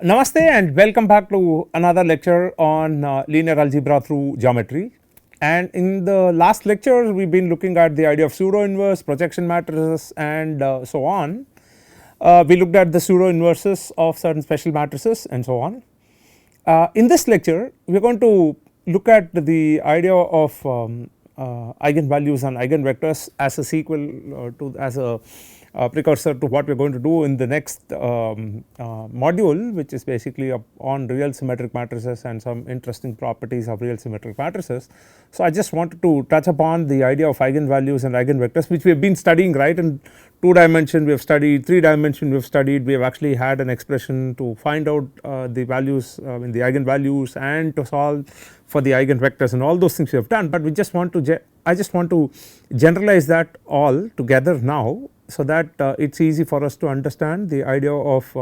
Namaste and welcome back to another lecture on linear algebra through geometry. And in the last lecture we have been looking at the idea of pseudo inverse, projection matrices and so on. We looked at the pseudo inverses of certain special matrices and so on. In this lecture we are going to look at the idea of eigenvalues and eigenvectors as a sequel to as a precursor to what we are going to do in the next module, which is basically on real symmetric matrices and some interesting properties of real symmetric matrices. So, I just wanted to touch upon the idea of eigenvalues and eigenvectors, which we have been studying, right. In 2 dimension we have studied, 3 dimension we have studied, we have actually had an expression to find out the values in the eigenvalues and to solve for the eigenvectors and all those things we have done, but we just want to I just want to generalize that all together now, so that it is easy for us to understand the idea of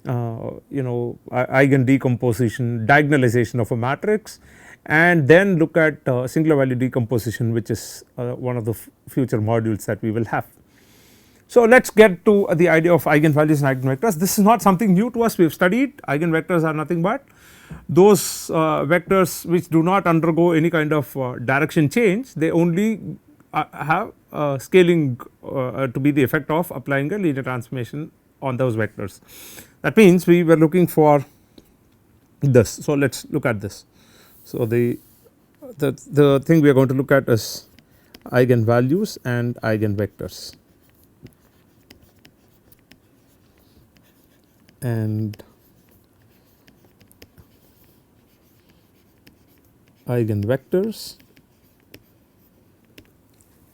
eigendecomposition, diagonalization of a matrix, and then look at singular value decomposition, which is one of the future modules that we will have. So, let us get to the idea of eigenvalues and eigenvectors. This is not something new to us, we have studied. Eigenvectors are nothing but those vectors which do not undergo any kind of direction change, they only have scaling to be the effect of applying a linear transformation on those vectors. That means we were looking for this. So, let us look at this. So, the thing we are going to look at is eigenvalues and eigenvectors, and eigenvectors.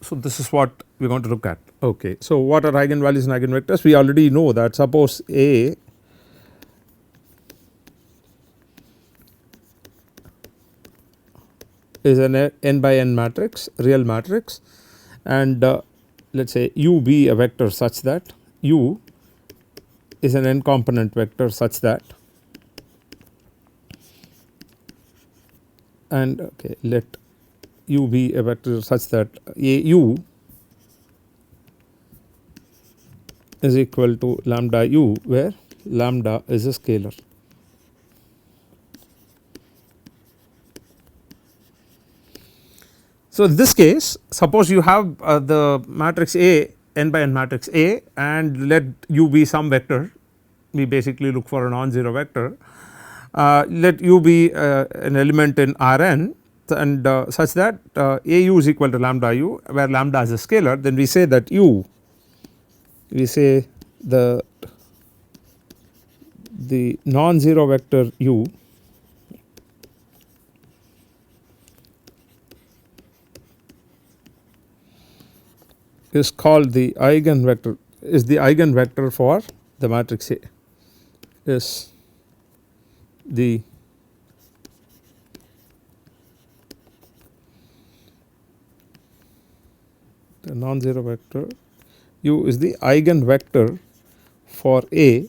So, this is what we are going to look at. Okay. So, what are eigenvalues and eigenvectors? We already know that suppose A is an n by n matrix, real matrix, and let us say u be a vector such that u is an n component vector such that, and okay, let u be a vector such that a u is equal to lambda u, where lambda is a scalar. So, in this case suppose you have the matrix A, n by n matrix A, and let u be some vector, we basically look for a non-zero vector, let u be an element in Rn, and such that a u is equal to lambda u, where lambda is a scalar, then we say that u, we say the non-zero vector u is called the eigenvector, is the eigenvector for the matrix A, is the non-zero vector u is the eigenvector for A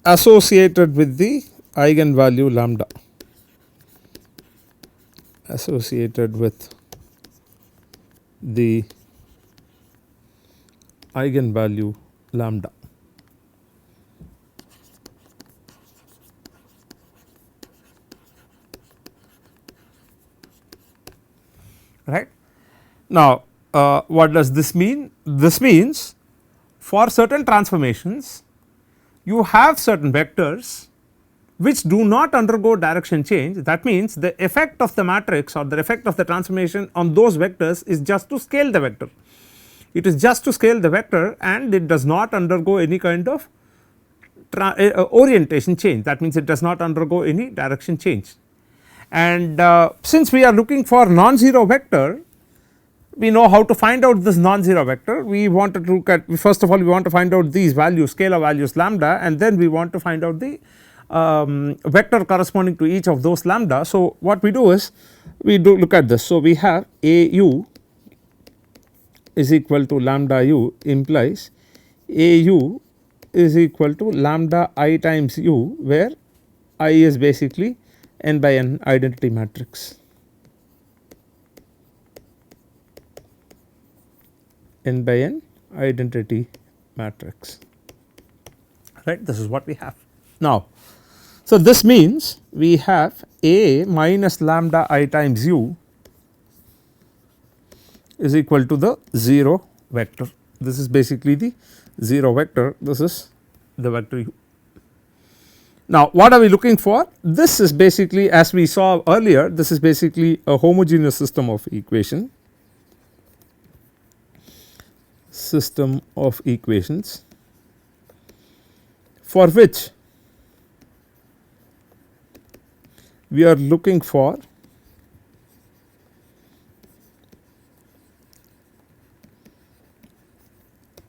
associated with the eigenvalue lambda, associated with the eigenvalue lambda. Right. Now, what does this mean? This means for certain transformations you have certain vectors which do not undergo direction change. That means the effect of the matrix or the effect of the transformation on those vectors is just to scale the vector. It is just to scale the vector and it does not undergo any kind of orientation change. That means it does not undergo any direction change. And since we are looking for non-zero vector, we know how to find out this non-zero vector. We want to look at, first of all we want to find out these values, scalar values lambda, and then we want to find out the vector corresponding to each of those lambda. So, what we do is we do look at this. So, we have a u is equal to lambda u implies a u is equal to lambda I times u, where I is basically n by n identity matrix. N by n identity matrix, right. This is what we have now. So, this means we have A minus lambda I times u is equal to the 0 vector. This is basically the 0 vector, this is the vector u. Now, what are we looking for? This is basically, as we saw earlier, this is basically a homogeneous system of equations for which we are looking for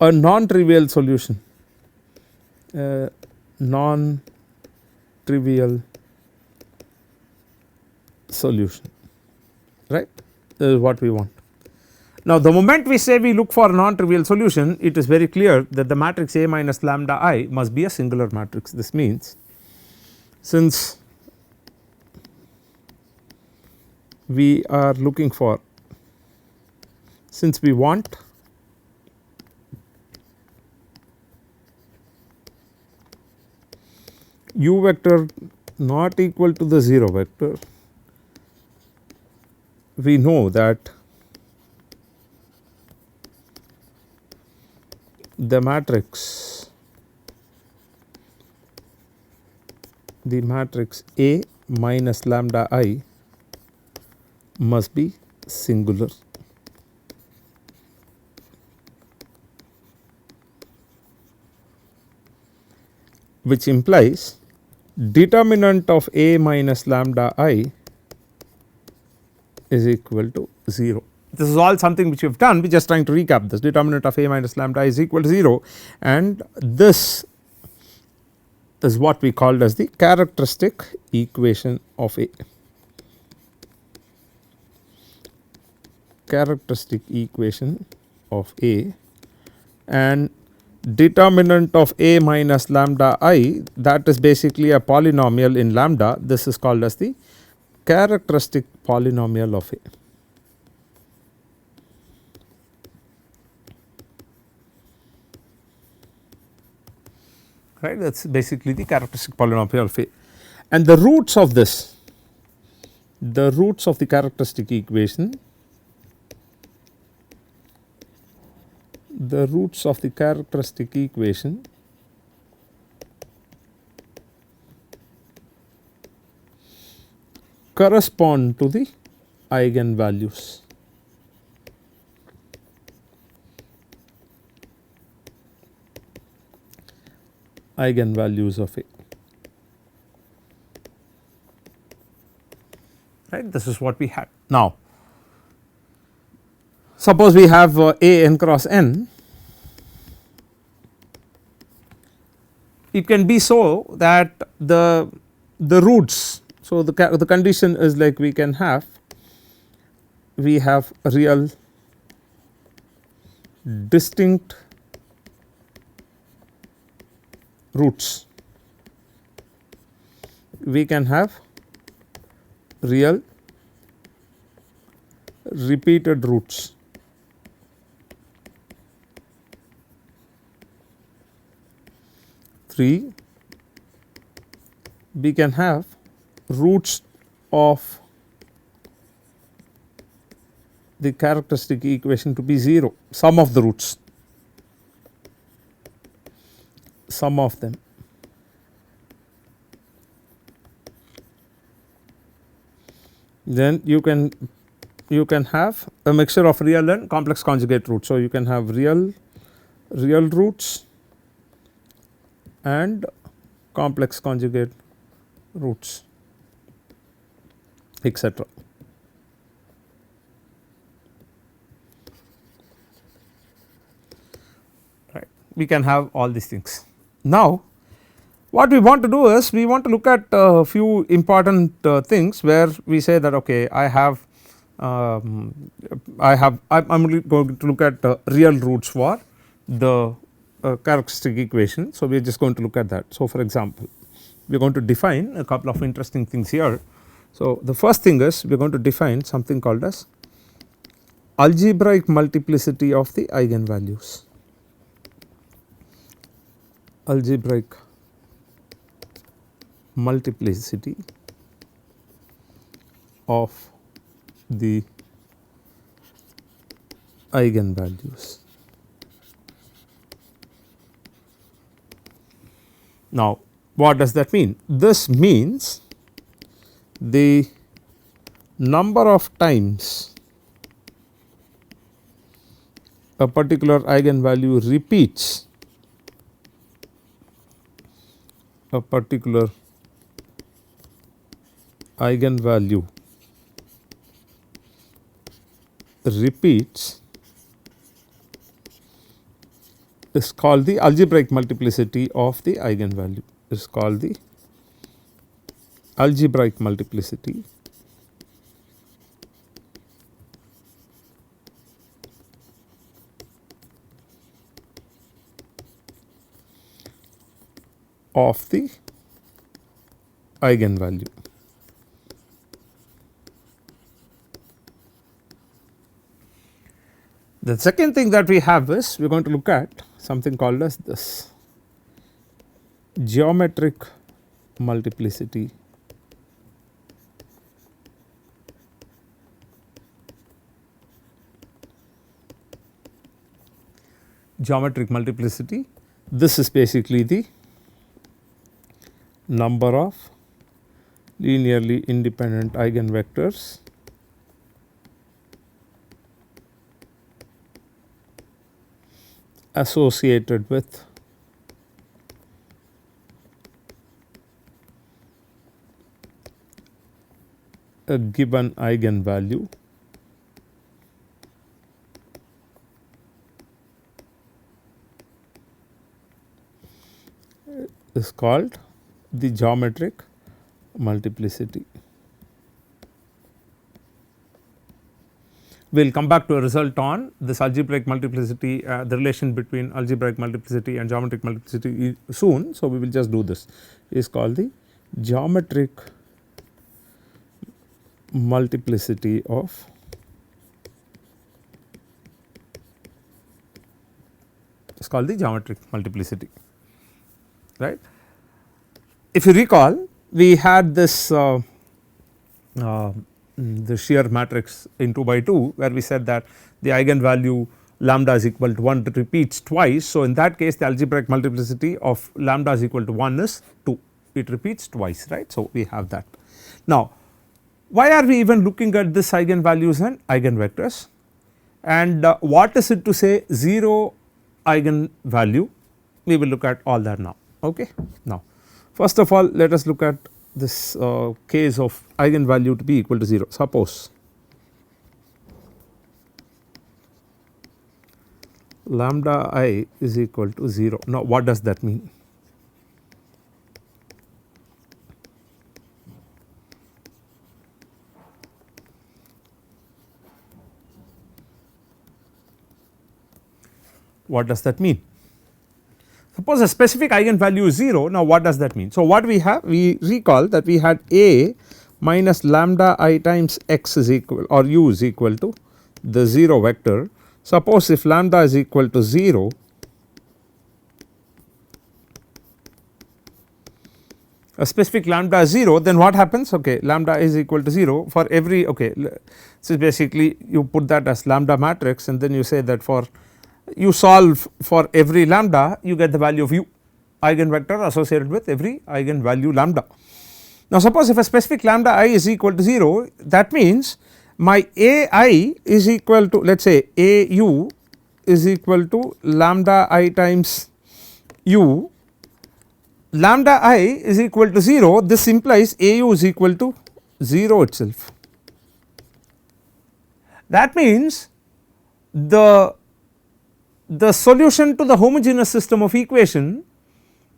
a non-trivial solution, non-trivial solution, right. This is what we want. Now, the moment we say we look for a non-trivial solution, it is very clear that the matrix A minus lambda I must be a singular matrix. This means, since we are looking for, since we want u vector not equal to the 0 vector, we know that the matrix A minus lambda I must be singular. Which implies determinant of A minus lambda I is equal to 0. This is all something which we have done, we are just trying to recap this. Determinant of A minus lambda I is equal to 0, and this is what we called as the characteristic equation of A. Characteristic equation of A, and determinant of A minus lambda I, that is basically a polynomial in lambda. This is called as the characteristic polynomial of A. Right, that is basically the characteristic polynomial of A, and the roots of this, the roots of the characteristic equation, the roots of the characteristic equation correspond to the eigenvalues. Eigenvalues of A, right. This is what we had. Now, suppose we have A n cross n, it can be so that the roots, so the condition is like we have real distinct roots, we can have real repeated roots, we can have roots of the characteristic equation to be 0, sum of the roots, sum of them. Then you can have a mixture of real and complex conjugate roots. So, you can have real roots and complex conjugate roots, etc. Right. We can have all these things. Now, what we want to do is we want to look at a few important things where we say that okay, I'm only going to look at real roots for the characteristic equation. So, we are just going to look at that. So, for example, we are going to define a couple of interesting things here. So, the first thing is we are going to define something called as algebraic multiplicity of the eigenvalues. algebraic multiplicity of the eigenvalues. Now, what does that mean? This means the number of times a particular eigenvalue repeats a particular eigenvalue repeats is called the algebraic multiplicity of the eigenvalue, is called the algebraic multiplicity of the eigenvalue. The second thing that we have is we are going to look at something called as this geometric multiplicity This is basically the number of linearly independent eigenvectors associated with a given eigenvalue is called the geometric multiplicity. We will come back to a result on this algebraic multiplicity, the relation between algebraic multiplicity and geometric multiplicity soon. So, we will just do this. It is called the geometric multiplicity of right. If you recall, we had this the shear matrix in 2 by 2 where we said that the eigenvalue lambda is equal to 1 repeats twice. So, in that case the algebraic multiplicity of lambda is equal to 1 is 2, it repeats twice, right. So, we have that. Now, why are we even looking at this eigenvalues and eigenvectors, and what is it to say 0 eigenvalue? We will look at all that now. Okay. Now, first of all, let us look at this case of eigenvalue to be equal to 0. Suppose lambda I is equal to 0. Now, what does that mean? What does that mean? Suppose a specific eigenvalue is 0. Now, what does that mean? So, what we have, we recall that we had a minus lambda I times x is equal or u is equal to the 0 vector. Suppose if lambda is equal to 0, a specific lambda is 0, then what happens? Okay, lambda is equal to 0 for every, okay, so basically you put that as lambda matrix and then you say that for you solve for every lambda, you get the value of u, eigenvector associated with every eigenvalue lambda. Now, suppose if a specific lambda I is equal to 0, that means my a I is equal to, let us say a u is equal to lambda I times u, lambda I is equal to 0, this implies a u is equal to 0 itself. That means the solution to the homogeneous system of equation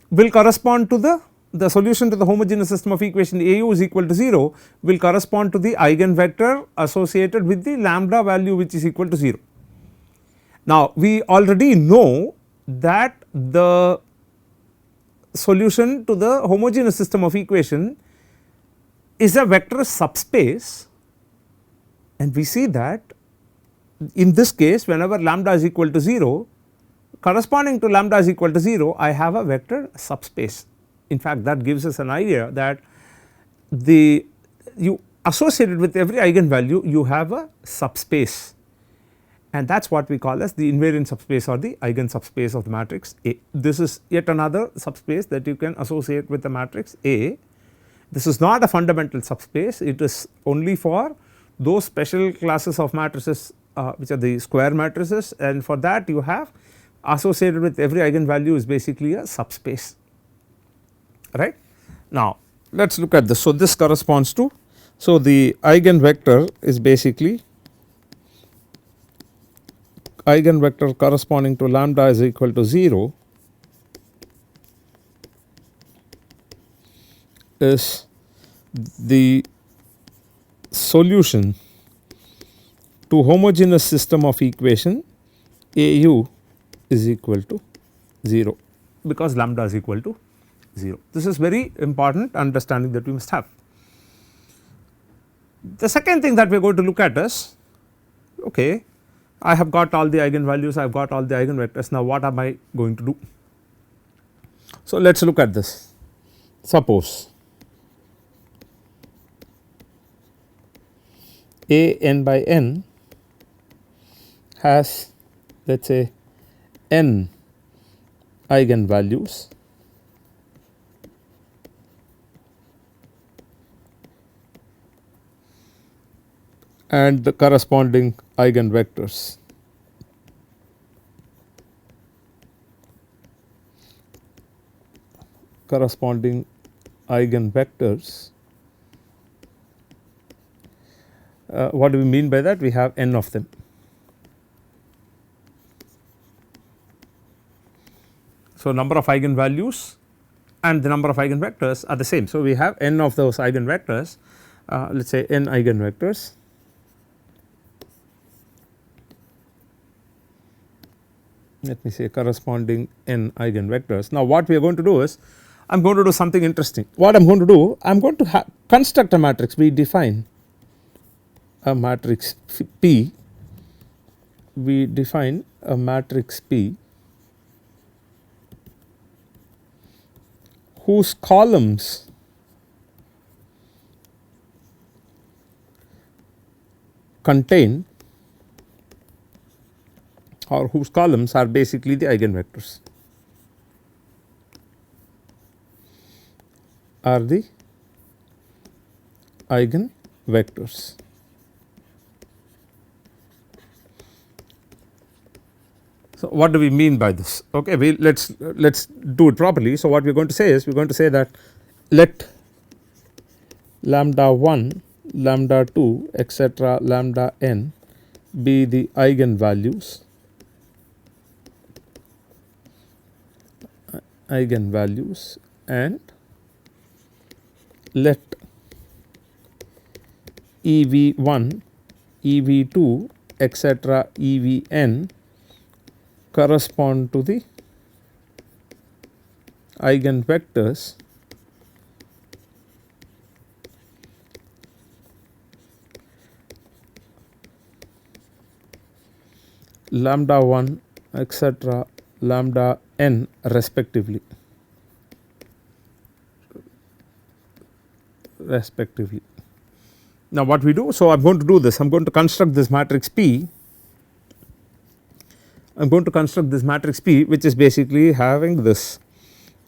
will correspond to the solution to the homogeneous system of equation a u is equal to 0 will correspond to the eigenvector associated with the lambda value which is equal to 0. Now, we already know that the solution to the homogeneous system of equation is a vector subspace, and we see that in this case whenever lambda is equal to 0, corresponding to lambda is equal to 0, I have a vector subspace. In fact, that gives us an idea that you associated with every eigenvalue you have a subspace, and that is what we call as the invariant subspace or the eigen subspace of the matrix A. This is yet another subspace that you can associate with the matrix A. This is not a fundamental subspace, it is only for those special classes of matrices which are the square matrices, and for that you have associated with every eigenvalue is basically a subspace, right. Now let us look at this. So, this corresponds to, so the eigenvector is basically eigenvector corresponding to lambda is equal to 0 is the solution to homogeneous system of equation AU is equal to 0, because lambda is equal to 0. This is very important understanding that we must have. The second thing that we are going to look at is, okay, I have got all the eigenvalues, I have got all the eigenvectors, now what am I going to do? So, let us look at this. Suppose A n by n has, let us say, n eigenvalues and the corresponding eigenvectors. Corresponding eigenvectors. What do we mean by that? We have n of them. So, number of eigenvalues and the number of eigenvectors are the same. So, we have n of those eigenvectors, let us say n eigenvectors. Let me say corresponding n eigenvectors. Now, what we are going to do is, I am going to do something interesting. What I am going to do? I am going to construct a matrix. We define a matrix P, we define a matrix P whose columns contain, or whose columns are basically the eigenvectors, are the eigenvectors. So, what do we mean by this? Okay, let's do it properly. So, what we are going to say is, we are going to say that let lambda 1, lambda 2, etc., lambda n be the eigenvalues and let EV1, EV2, etc., EVn correspond to the eigenvectors lambda 1, etc., lambda n respectively. Now, what we do? So, I am going to do this, I am going to construct this matrix P. I am going to construct this matrix P, which is basically having this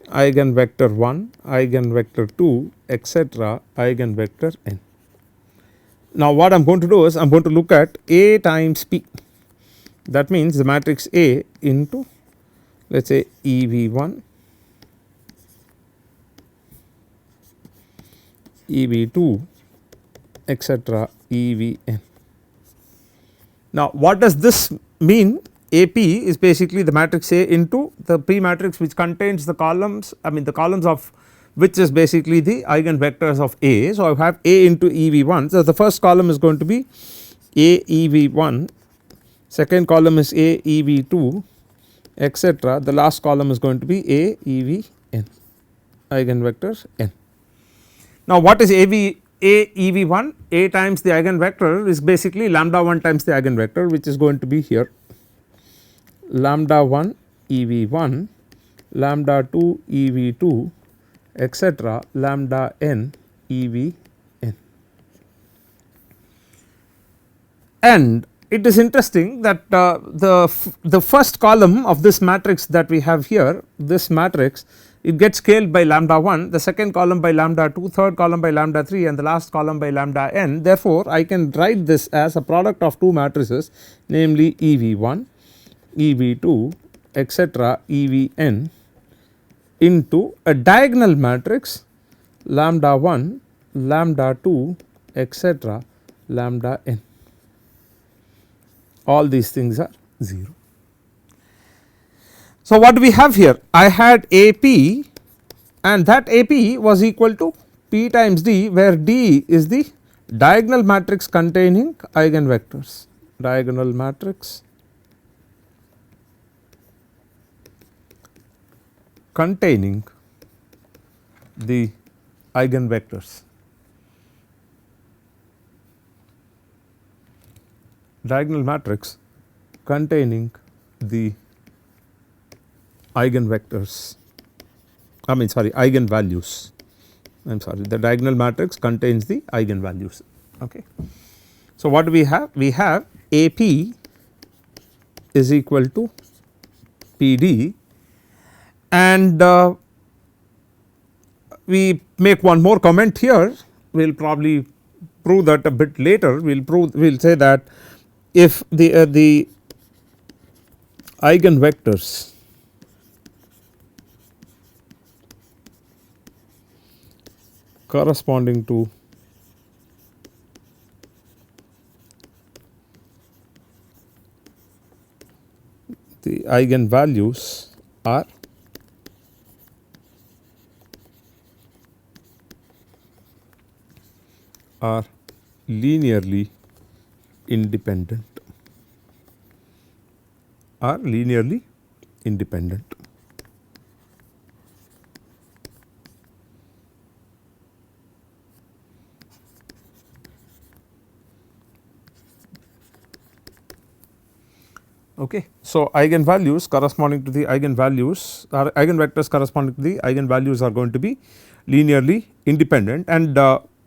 eigenvector 1, eigenvector 2, etc., eigenvector n. Now, what I am going to do is, I am going to look at A times P. That means the matrix A into, let us say, EV1, EV2, etc., EVn. Now, what does this mean? AP is basically the matrix A into the P matrix which contains the columns, I mean the columns of which is basically the eigenvectors of A. So, I have A into EV1. So, the first column is going to be A EV1, second column is A EV2, etc. The last column is going to be A EVn, eigenvectors n. Now, what is A EV1? A times the eigenvector is basically lambda 1 times the eigenvector, which is going to be here lambda 1 EV1, lambda 2 EV2, etc. lambda n EVn. And it is interesting that the first column of this matrix that we have here, this matrix, it gets scaled by lambda 1, the second column by lambda 2, third column by lambda 3 and the last column by lambda n. Therefore, I can write this as a product of two matrices, namely EV1, EV2, etc. EVn into a diagonal matrix lambda 1, lambda 2, etc. lambda n. All these things are 0. So, what do we have here? I had AP and that AP was equal to P times D, where D is the diagonal matrix containing eigenvectors, diagonal matrix containing the eigenvectors. Diagonal matrix containing the eigenvectors, eigenvalues. I am sorry, the diagonal matrix contains the eigenvalues. Okay. So, what do we have? We have AP is equal to PD, and we make one more comment here. We will probably prove that a bit later. We will say that if the eigenvectors corresponding to the eigenvalues are linearly independent, Okay. So, eigenvalues corresponding to the eigenvalues or eigenvectors corresponding to the eigenvalues are going to be linearly independent, and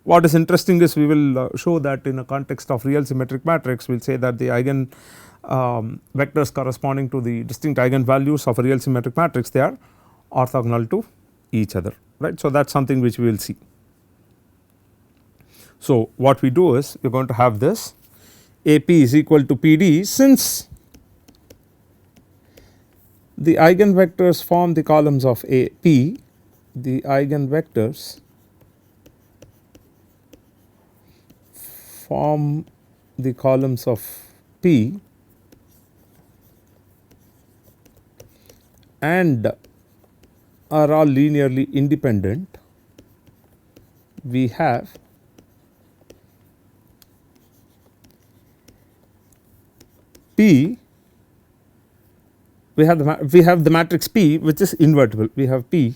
what is interesting is we will show that in a context of real symmetric matrix we will say that the eigen vectors corresponding to the distinct eigenvalues of a real symmetric matrix, they are orthogonal to each other, right. So, that is something which we will see. So, what we do is we are going to have this AP is equal to PD, since the eigenvectors form the columns of AP, the eigenvectors form the columns of P and are all linearly independent, we have P, we have the matrix P which is invertible. We have P,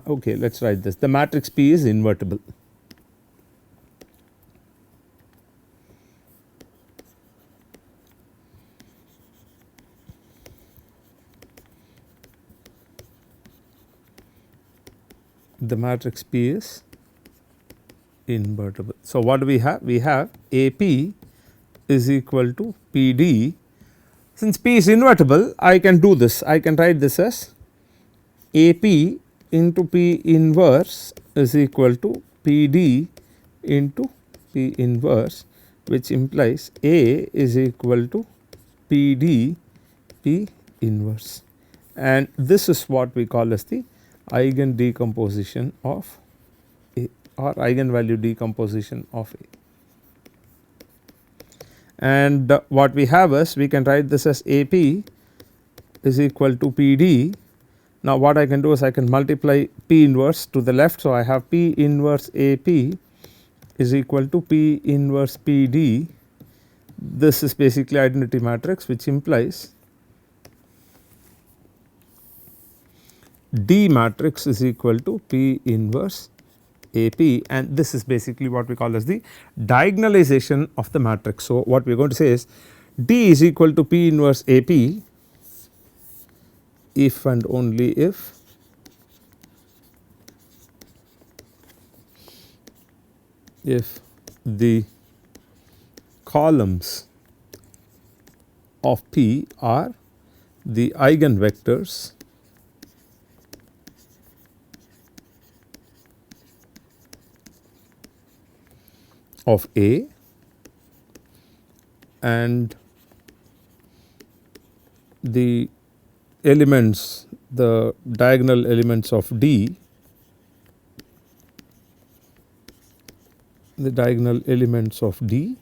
okay, let us write this, the matrix P is invertible. The matrix P is invertible. So, what do we have? We have AP is equal to PD. Since P is invertible, I can do this, I can write this as AP into P inverse is equal to PD into P inverse, which implies A is equal to PD P inverse, and this is what we call as the eigendecomposition of A or eigenvalue decomposition of A. And what we have is we can write this as AP is equal to PD. Now, what I can do is I can multiply P inverse to the left. So, I have P inverse AP is equal to P inverse PD. This is basically identity matrix, which implies D matrix is equal to P inverse AP, and this is basically what we call as the diagonalization of the matrix. So, what we are going to say is D is equal to P inverse AP if and only if the columns of P are the eigenvectors of A and the elements, the diagonal elements of D, the diagonal elements of D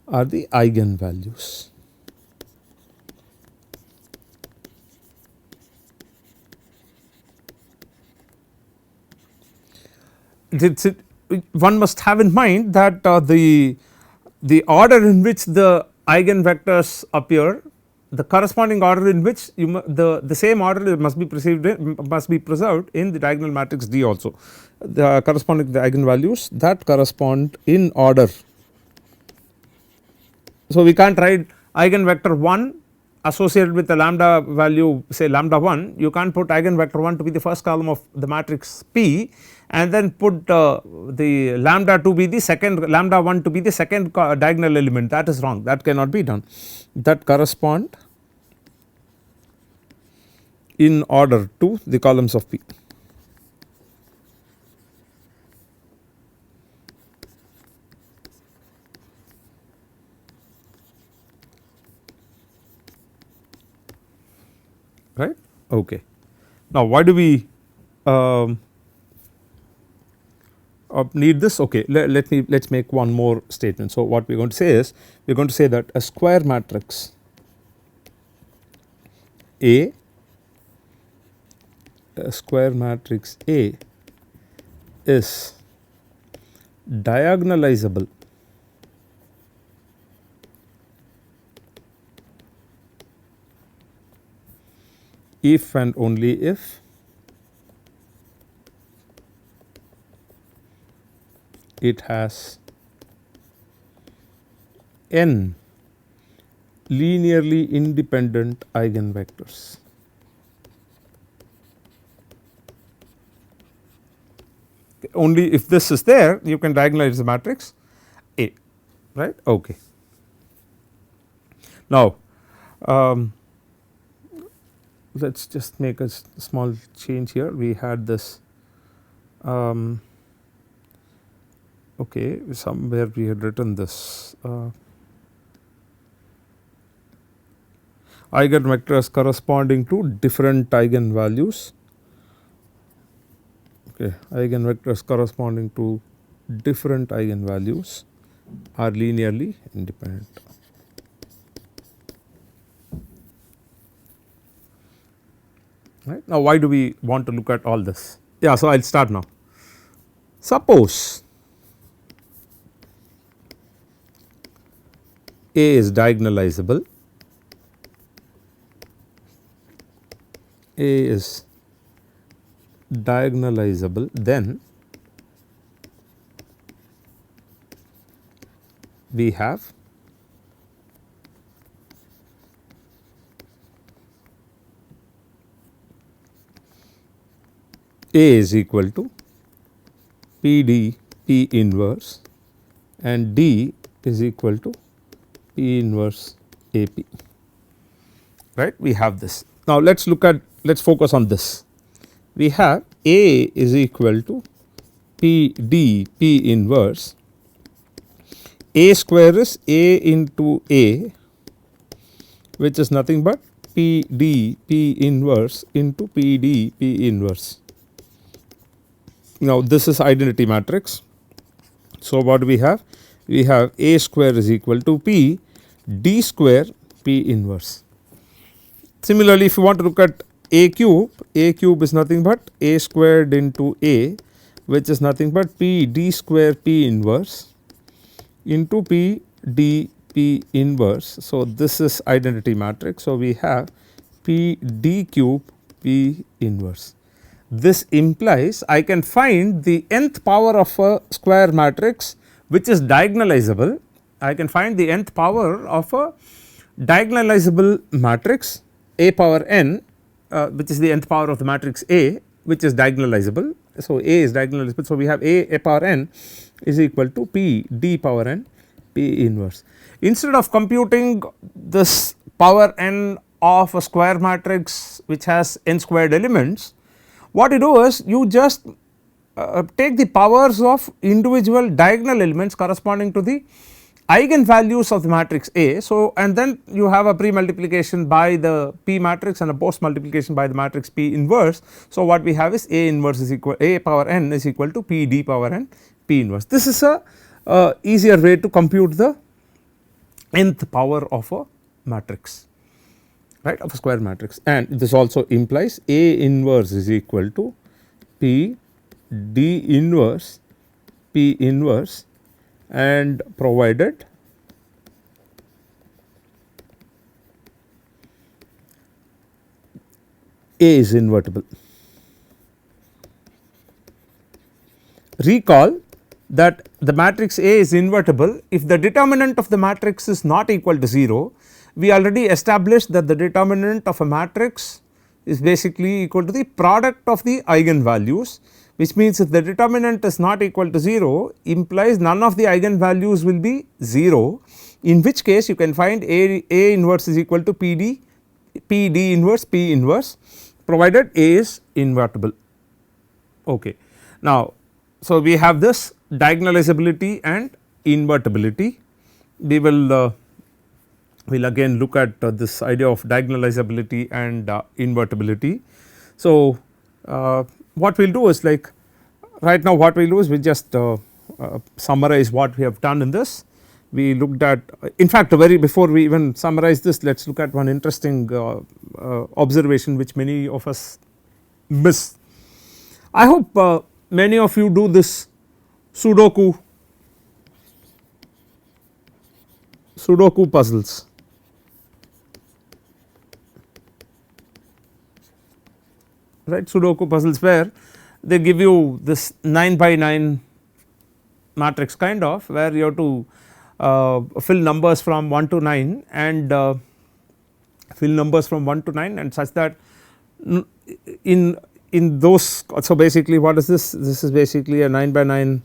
are the eigenvalues. One must have in mind that the order in which the eigenvectors appear, the corresponding order in which the same order must be preserved in the diagonal matrix D also. The corresponding the eigenvalues that correspond in order. So, we can't write eigenvector 1 associated with the lambda value, say lambda 1, you can't put eigenvector 1 to be the first column of the matrix P and then put the lambda to be the second, lambda 1 to be the second diagonal element. That is wrong, that cannot be done. That correspond in order to the columns of P. Right. Okay. Now, why do we need this? Okay, let's make one more statement. So, what we are going to say is we are going to say that a square matrix A, is diagonalizable if and only if it has n linearly independent eigenvectors. Only if this is there you can diagonalize the matrix A, right. Okay. Now, let us just make a small change here. We had this okay, somewhere we had written this eigenvectors corresponding to different eigenvalues. Okay, eigenvectors corresponding to different eigenvalues are linearly independent. Right. Now, why do we want to look at all this? Yeah, so I will start now. Suppose A is diagonalizable, then we have A is equal to PD P inverse and D is equal to P inverse AP, right. We have this. Now, let us look at, let us focus on this. We have A is equal to PD P inverse, A square is A into A, which is nothing but PD P inverse into PD P inverse. Now, this is identity matrix. So, what do we have? We have A square is equal to P D square P inverse. Similarly, if you want to look at A cube is nothing but A squared into A, which is nothing but P D square P inverse into P D P inverse. So, this is identity matrix. So, we have P D cube P inverse. This implies I can find the nth power of a square matrix which is diagonalizable, I can find the nth power of a diagonalizable matrix A power n, which is the nth power of the matrix A, which is diagonalizable. So, A is diagonalizable. So, we have A power n is equal to P d power n P inverse. Instead of computing this power n of a square matrix which has n squared elements, what you do is you just take the powers of individual diagonal elements corresponding to the eigenvalues of the matrix A. So, and then you have a pre multiplication by the P matrix and a post multiplication by the matrix P inverse. So, what we have is A inverse is equal A power n is equal to P d power n P inverse. This is a easier way to compute the nth power of a matrix, right, of a square matrix, and this also implies A inverse is equal to P d inverse P inverse, and provided A is invertible. Recall that the matrix A is invertible if the determinant of the matrix is not equal to 0. We already established that the determinant of a matrix is basically equal to the product of the eigenvalues, which means if the determinant is not equal to 0 implies none of the eigenvalues will be 0, in which case you can find A inverse is equal to P d inverse P inverse, provided A is invertible. Okay. Now, so we have this diagonalizability and invertibility. We will again look at this idea of diagonalizability and invertibility. So, what we will do is, like right now what we will do is we just summarize what we have done in this. We looked at, in fact, before we even summarize this, let us look at one interesting observation which many of us miss. I hope many of you do this Sudoku puzzles. Right, Sudoku puzzles where they give you this 9 by 9 matrix kind of, where you have to fill numbers from 1 to 9 and such that in those. So, basically what is this? This is basically a 9 by 9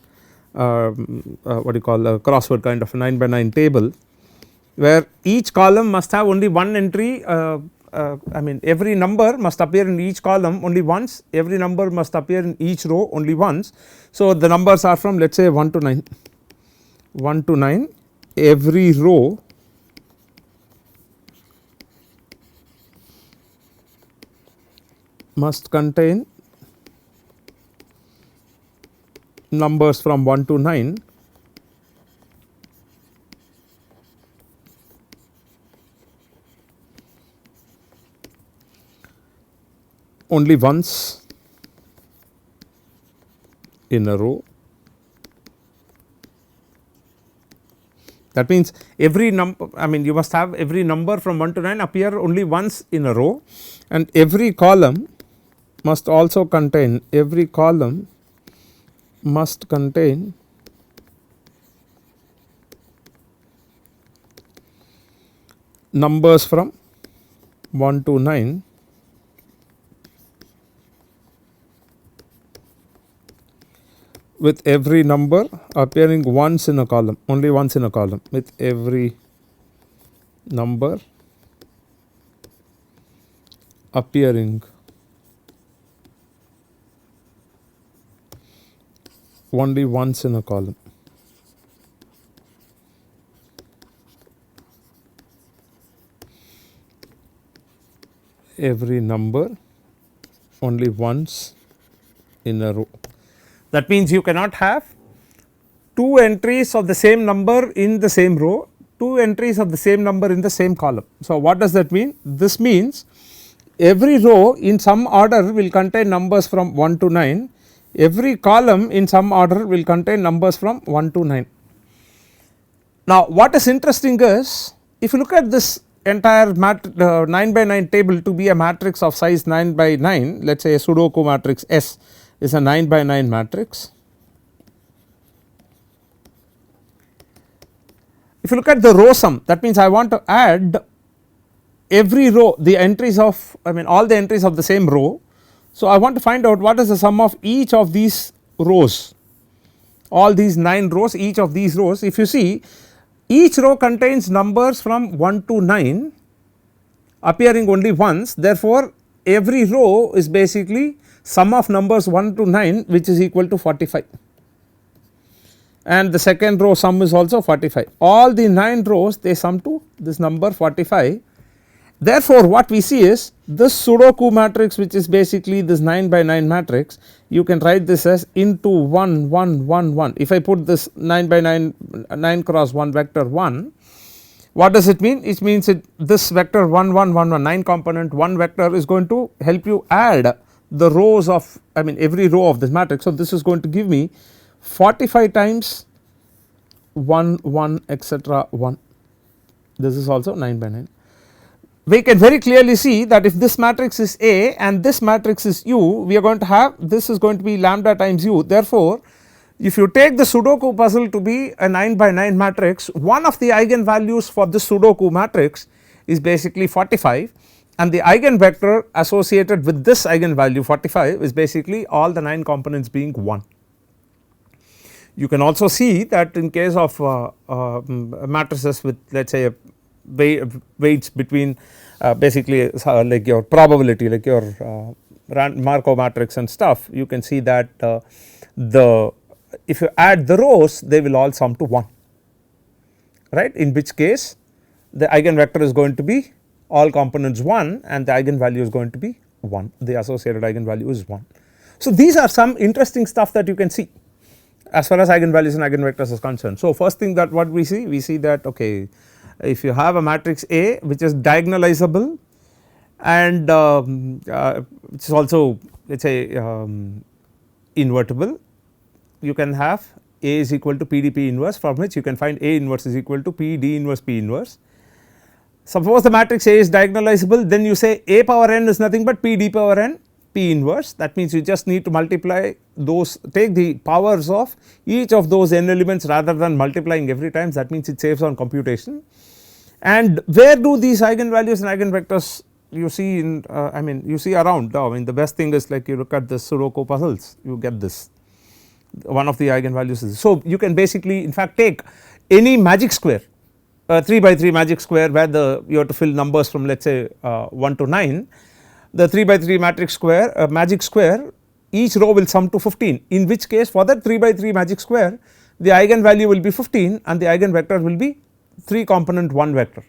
what do you call a crossword kind of a 9 by 9 table, where each column must have only one entry. I mean, every number must appear in each column only once, every number must appear in each row only once. So, the numbers are from, let us say 1 to 9, 1 to 9, every row must contain numbers from 1 to 9 only once in a row. That means every number, I mean, you must have every number from 1 to 9 appear only once in a row, and every column must also contain, every column must contain numbers from 1 to 9 with every number appearing once in a column, only once in a column, with every number appearing only once in a column. Every number only once in a row. That means you cannot have two entries of the same number in the same row, two entries of the same number in the same column. So, what does that mean? This means every row in some order will contain numbers from 1 to 9, every column in some order will contain numbers from 1 to 9. Now, what is interesting is, if you look at this entire 9 by 9 table to be a matrix of size 9 by 9, let us say a Sudoku matrix S is a 9 by 9 matrix. if you look at the row sum, that means I want to add every row, the entries of, I mean all the entries of the same row. So I want to find out what is the sum of each of these rows, all these 9 rows, each of these rows. If you see, each row contains numbers from 1 to 9 appearing only once, therefore every row is basically sum of numbers 1 to 9, which is equal to 45, and the second row sum is also 45. All the 9 rows, they sum to this number 45. Therefore what we see is this Sudoku matrix, which is basically this 9 by 9 matrix, you can write this as into 1 1 1 1. If I put this 9 by 9 9 cross 1 vector 1, what does it mean? It means this vector 1 1 1 1 9 component 1 vector is going to help you add the rows of, I mean every row of this matrix. So this is going to give me 45 times 1 1 etc 1. This is also 9 by 9. We can very clearly see that if this matrix is A and this matrix is U, we are going to have, this is going to be lambda times U. Therefore if you take the Sudoku puzzle to be a 9 by 9 matrix, one of the eigenvalues for this Sudoku matrix is basically 45, and the eigenvector associated with this eigenvalue 45 is basically all the 9 components being 1. You can also see that in case of matrices with, let us say, weights between basically like your probability, like your Markov matrix and stuff, you can see that if you add the rows, they will all sum to 1, right, in which case the eigenvector is going to be all components 1 and the eigenvalue is going to be 1, the associated eigenvalue is 1. So these are some interesting stuff that you can see as far as eigenvalues and eigenvectors is concerned. So first thing that what we see that, okay, if you have a matrix A which is diagonalizable and which is also, let us say, invertible, you can have A is equal to PDP inverse, from which you can find A inverse is equal to P D inverse P inverse. Suppose the matrix A is diagonalizable, then you say A power n is nothing but P D power n P inverse. That means you just need to multiply those, take the powers of each of those n elements rather than multiplying every time. That means it saves on computation. And where do these eigenvalues and eigenvectors you see in I mean you see around? I mean the best thing is, like, you look at the Sudoku puzzles, you get this, one of the eigenvalues is. So you can basically in fact take any magic square, 3 by 3 magic square, where you have to fill numbers from, let us say, 1 to 9. The 3 by 3 matrix square, magic square, each row will sum to 15, in which case for that 3 by 3 magic square the eigenvalue will be 15 and the eigenvector will be 3 component 1 vector.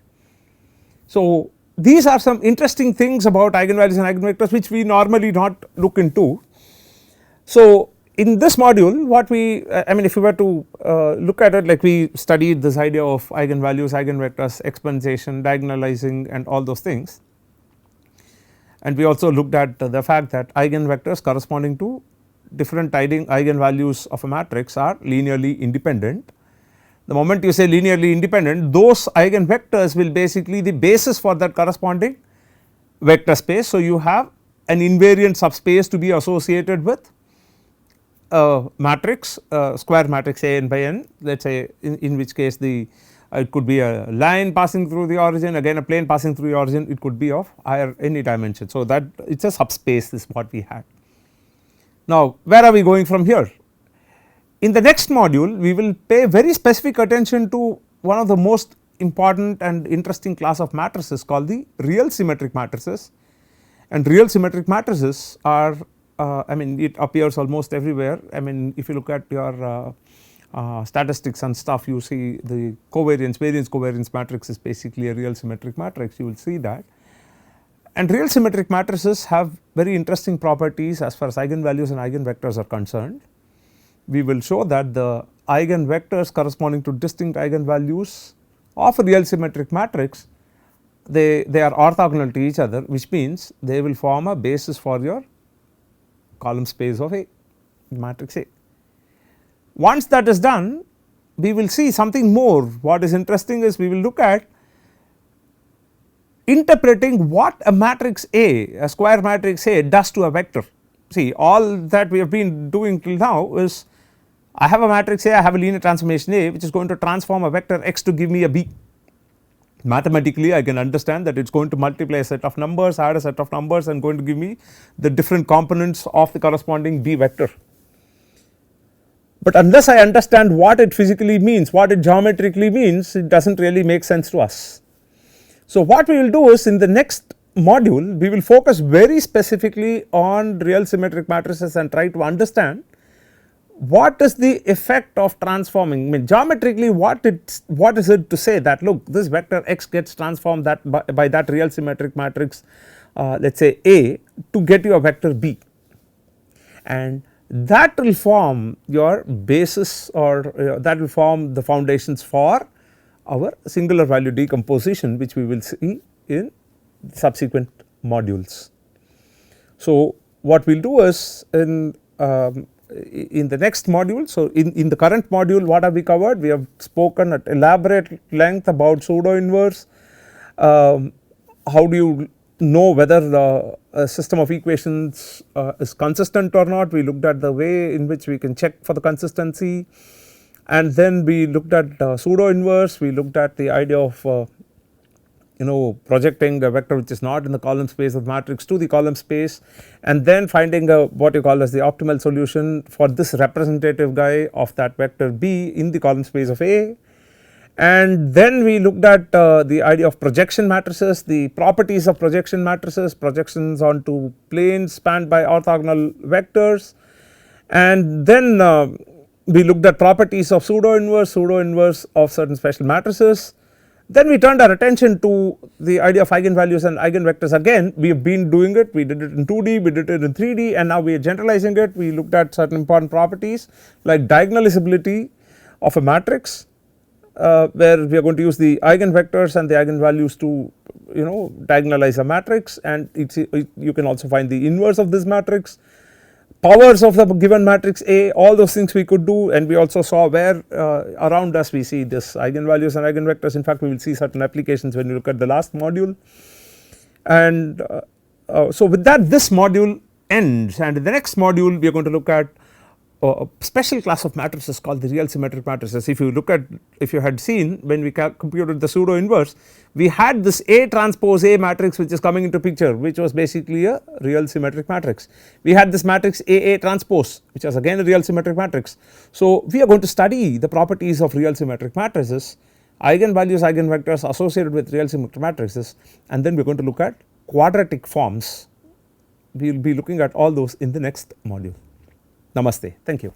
So these are some interesting things about eigenvalues and eigenvectors which we normally not look into. So in this module, what we, I mean if we were to look at it, like we studied this idea of eigenvalues, eigenvectors, exponentiation, diagonalizing and all those things, and we also looked at the fact that eigenvectors corresponding to different eigenvalues of a matrix are linearly independent. The moment you say linearly independent, those eigenvectors will basically the basis for that corresponding vector space. So you have an invariant subspace to be associated with a matrix, square matrix A n by n, let us say, in which case the it could be a line passing through the origin, again a plane passing through the origin, it could be of higher any dimension. So that it is a subspace is what we had. Now where are we going from here? In the next module we will pay very specific attention to one of the most important and interesting class of matrices called the real symmetric matrices, and real symmetric matrices are I mean it appears almost everywhere. I mean if you look at your statistics and stuff, you see the covariance, variance covariance matrix is basically a real symmetric matrix, you will see that. And real symmetric matrices have very interesting properties as far as eigenvalues and eigenvectors are concerned. We will show that the eigenvectors corresponding to distinct eigenvalues of a real symmetric matrix, they are orthogonal to each other, which means they will form a basis for your column space of A, matrix A. Once that is done, we will see something more. What is interesting is we will look at interpreting what a matrix A, a square matrix A, does to a vector. See, all that we have been doing till now is I have a matrix A, I have a linear transformation A which is going to transform a vector x to give me a B. Mathematically I can understand that it is going to multiply a set of numbers, add a set of numbers and going to give me the different components of the corresponding B vector. But unless I understand what it physically means, what it geometrically means, it does not really make sense to us. So what we will do is, in the next module we will focus very specifically on real symmetric matrices and try to understand what is the effect of transforming. I mean, geometrically what is it to say that look, this vector x gets transformed that by that real symmetric matrix, let us say A, to get you a vector B, and that will form your basis, or that will form the foundations for our singular value decomposition, which we will see in subsequent modules. So what we will do is, in the next module, so in the current module what have we covered? We have spoken at elaborate length about pseudo inverse, how do you know whether a system of equations is consistent or not. We looked at the way in which we can check for the consistency, and then we looked at pseudo inverse, we looked at the idea of projecting a vector which is not in the column space of the matrix to the column space, and then finding what you call as the optimal solution for this representative guy of that vector B in the column space of A. And then we looked at the idea of projection matrices, the properties of projection matrices, projections onto planes spanned by orthogonal vectors, and then we looked at properties of pseudo inverse of certain special matrices. Then we turned our attention to the idea of eigenvalues and eigenvectors. Again, we have been doing it, we did it in 2D, we did it in 3D, and now we are generalizing it. We looked at certain important properties like diagonalizability of a matrix, where we are going to use the eigenvectors and the eigenvalues to diagonalize a matrix, and you can also find the inverse of this matrix, powers of the given matrix A, all those things we could do, and we also saw where around us we see this eigenvalues and eigenvectors. In fact, we will see certain applications when we look at the last module. And so with that, this module ends, and in the next module we are going to look at a special class of matrices called the real symmetric matrices. If you had seen when we computed the pseudo inverse, we had this A transpose A matrix which is coming into picture, which was basically a real symmetric matrix. We had this matrix AA transpose, which was again a real symmetric matrix. So we are going to study the properties of real symmetric matrices, eigenvalues, eigenvectors associated with real symmetric matrices, and then we are going to look at quadratic forms. We will be looking at all those in the next module. Namaste. Thank you.